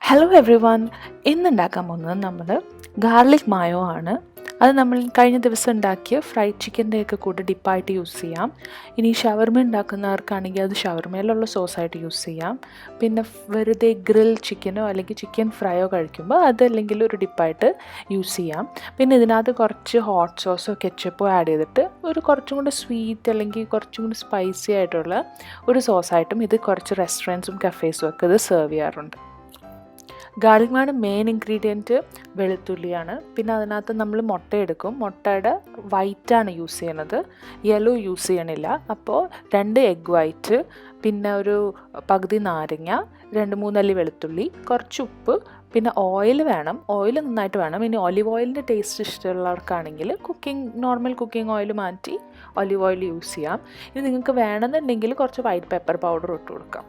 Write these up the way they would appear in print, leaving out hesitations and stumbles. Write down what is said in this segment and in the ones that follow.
Hello every one. ഇന്നുണ്ടാക്കാൻ പോകുന്നത് നമ്മൾ garlic മായോ ആണ്. അത് നമ്മൾ കഴിഞ്ഞ ദിവസം ഉണ്ടാക്കിയ ഫ്രൈഡ് ചിക്കൻ്റെയൊക്കെ കൂടെ ഡിപ്പായിട്ട് യൂസ് ചെയ്യാം. ഇനി ഷവർമ ഉണ്ടാക്കുന്നവർക്കാണെങ്കിൽ അത് ഷവർമയിലുള്ള സോസായിട്ട് യൂസ് ചെയ്യാം. പിന്നെ വെറുതെ ഗ്രിൽ ചിക്കനോ അല്ലെങ്കിൽ ചിക്കൻ ഫ്രൈയോ കഴിക്കുമ്പോൾ അതല്ലെങ്കിൽ ഒരു ഡിപ്പായിട്ട് യൂസ് ചെയ്യാം. പിന്നെ ഇതിനകത്ത് കുറച്ച് ഹോട്ട് സോസോ കെച്ചപ്പോ ആഡ് ചെയ്തിട്ട് ഒരു കുറച്ചും കൂടി സ്വീറ്റ് അല്ലെങ്കിൽ കുറച്ചും കൂടി സ്പൈസി ആയിട്ടുള്ള ഒരു സോസായിട്ടും ഇത് കുറച്ച് റെസ്റ്റോറൻറ്റ്സും കഫേസും ഒക്കെ ഇത് സെർവ് ചെയ്യാറുണ്ട്. ഗാർലിക് മായുടെ മെയിൻ ഇൻഗ്രീഡിയൻറ്റ് വെളുത്തുള്ളിയാണ്. പിന്നെ അതിനകത്ത് നമ്മൾ മുട്ട എടുക്കും. മുട്ടയുടെ വൈറ്റാണ് യൂസ് ചെയ്യണത്, യെല്ലോ യൂസ് ചെയ്യണില്ല. അപ്പോൾ 2 എഗ് വൈറ്റ്, പിന്നെ ഒരു പകുതി നാരങ്ങ, 2-3 അല്ലി വെളുത്തുള്ളി, കുറച്ച് ഉപ്പ്, പിന്നെ ഓയിൽ വേണം. ഓയിൽ നന്നായിട്ട് വേണം. ഇനി ഒലിവ് ഓയിലിൻ്റെ ടേസ്റ്റ് ഇഷ്ടമുള്ളവർക്കാണെങ്കിൽ നോർമൽ കുക്കിംഗ് ഓയിൽ മാറ്റി ഒലിവ് ഓയിൽ യൂസ് ചെയ്യാം. ഇനി നിങ്ങൾക്ക് വേണമെന്നുണ്ടെങ്കിൽ കുറച്ച് വൈറ്റ് പെപ്പർ പൗഡർ ഇട്ട് കൊടുക്കാം.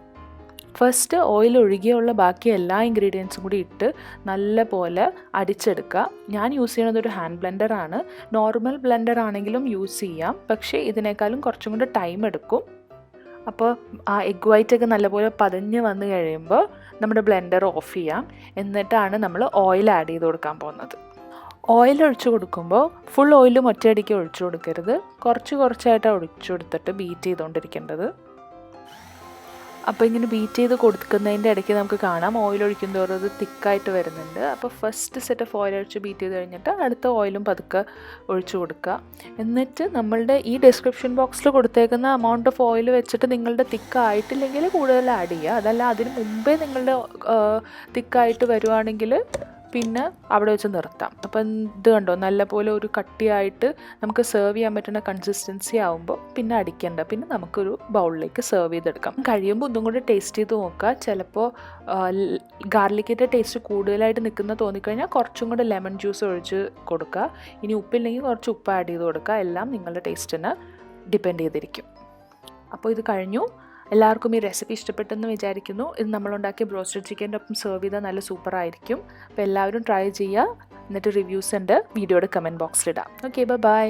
ഫസ്റ്റ് ഓയിൽ ഒഴികെയുള്ള ബാക്കി എല്ലാ ഇൻഗ്രീഡിയൻസും കൂടി ഇട്ട് നല്ല പോലെ അടിച്ചെടുക്കുക. ഞാൻ യൂസ് ചെയ്യുന്നത് ഒരു ഹാൻഡ് ബ്ലെൻഡറാണ്. നോർമൽ ബ്ലെൻഡർ ആണെങ്കിലും യൂസ് ചെയ്യാം, പക്ഷേ ഇതിനേക്കാളും കുറച്ചും കൂടി ടൈം എടുക്കും. അപ്പോൾ ആ എഗ് വൈറ്റൊക്കെ നല്ലപോലെ പതഞ്ഞ് വന്ന് കഴിയുമ്പോൾ നമ്മുടെ ബ്ലെൻഡർ ഓഫ് ചെയ്യാം. എന്നിട്ടാണ് നമ്മൾ ഓയിൽ ആഡ് ചെയ്ത് കൊടുക്കാൻ പോകുന്നത്. ഓയിൽ ഒഴിച്ചു കൊടുക്കുമ്പോൾ ഫുൾ ഓയിലും ഒറ്റയടിക്ക് ഒഴിച്ചു കൊടുക്കരുത്. കുറച്ചായിട്ട് ഒഴിച്ചു കൊടുത്തിട്ട് ബീറ്റ് ചെയ്തുകൊണ്ടിരിക്കേണ്ടത്. അപ്പോൾ ഇങ്ങനെ ബീറ്റ് ചെയ്ത് കൊടുക്കുന്നതിൻ്റെ ഇടയ്ക്ക് നമുക്ക് കാണാം ഓയിൽ ഒഴിക്കും തോറും അത് തിക്കായിട്ട് വരുന്നുണ്ട്. അപ്പോൾ ഫസ്റ്റ് സെറ്റ് ഓഫ് ഓയിൽ ഒഴിച്ച് ബീറ്റ് ചെയ്ത് കഴിഞ്ഞിട്ട് അടുത്ത ഓയിലും പതുക്കെ ഒഴിച്ചു കൊടുക്കുക. എന്നിട്ട് നമ്മളുടെ ഈ ഡിസ്ക്രിപ്ഷൻ ബോക്സിൽ കൊടുത്തേക്കുന്ന എമൗണ്ട് ഓഫ് ഓയിൽ വെച്ചിട്ട് നിങ്ങളുടെ തിക്കായിട്ടില്ലെങ്കിൽ കൂടുതൽ ആഡ് ചെയ്യുക. അതല്ല അതിന് മുമ്പേ നിങ്ങളുടെ തിക്കായിട്ട് വരുവാണെങ്കിൽ പിന്നെ അവിടെ വെച്ച് നിർത്താം. അപ്പം ഇത് കണ്ടോ, നല്ലപോലെ ഒരു കട്ടിയായിട്ട് നമുക്ക് സെർവ് ചെയ്യാൻ പറ്റുന്ന കൺസിസ്റ്റൻസി ആകുമ്പോൾ പിന്നെ അടിക്കേണ്ട, പിന്നെ നമുക്കൊരു ബൗളിലേക്ക് സെർവ് ചെയ്തെടുക്കാം. കഴിയുമ്പോൾ ഒന്നും കൂടി ടേസ്റ്റ് ചെയ്ത് നോക്കുക. ചിലപ്പോൾ ഗാർലിക്കിൻ്റെ ടേസ്റ്റ് കൂടുതലായിട്ട് നിൽക്കുന്ന തോന്നിക്കഴിഞ്ഞാൽ കുറച്ചും കൂടെ ലെമൺ ജ്യൂസ് ഒഴിച്ച് കൊടുക്കുക. ഇനി ഉപ്പില്ലെങ്കിൽ കുറച്ച് ഉപ്പ് ആഡ് ചെയ്ത് കൊടുക്കുക. എല്ലാം നിങ്ങളുടെ ടേസ്റ്റിന് ഡിപ്പെൻഡ് ചെയ്തിരിക്കും. അപ്പോൾ ഇത് കഴിഞ്ഞു. എല്ലാവർക്കും ഈ റെസിപ്പി ഇഷ്ടപ്പെട്ടെന്ന് വിചാരിക്കുന്നു. ഇത് നമ്മളുണ്ടാക്കിയ ബ്രോസ്റ്റഡ് ചിക്കൻ്റെ ഒപ്പം സെർവ് ചെയ്താൽ നല്ല സൂപ്പറായിരിക്കും. അപ്പോൾ എല്ലാവരും ട്രൈ ചെയ്യുക. എന്നിട്ട് റിവ്യൂസ് ഉണ്ട് വീഡിയോയുടെ കമൻറ്റ് ബോക്സിലിടാം. Okay, by.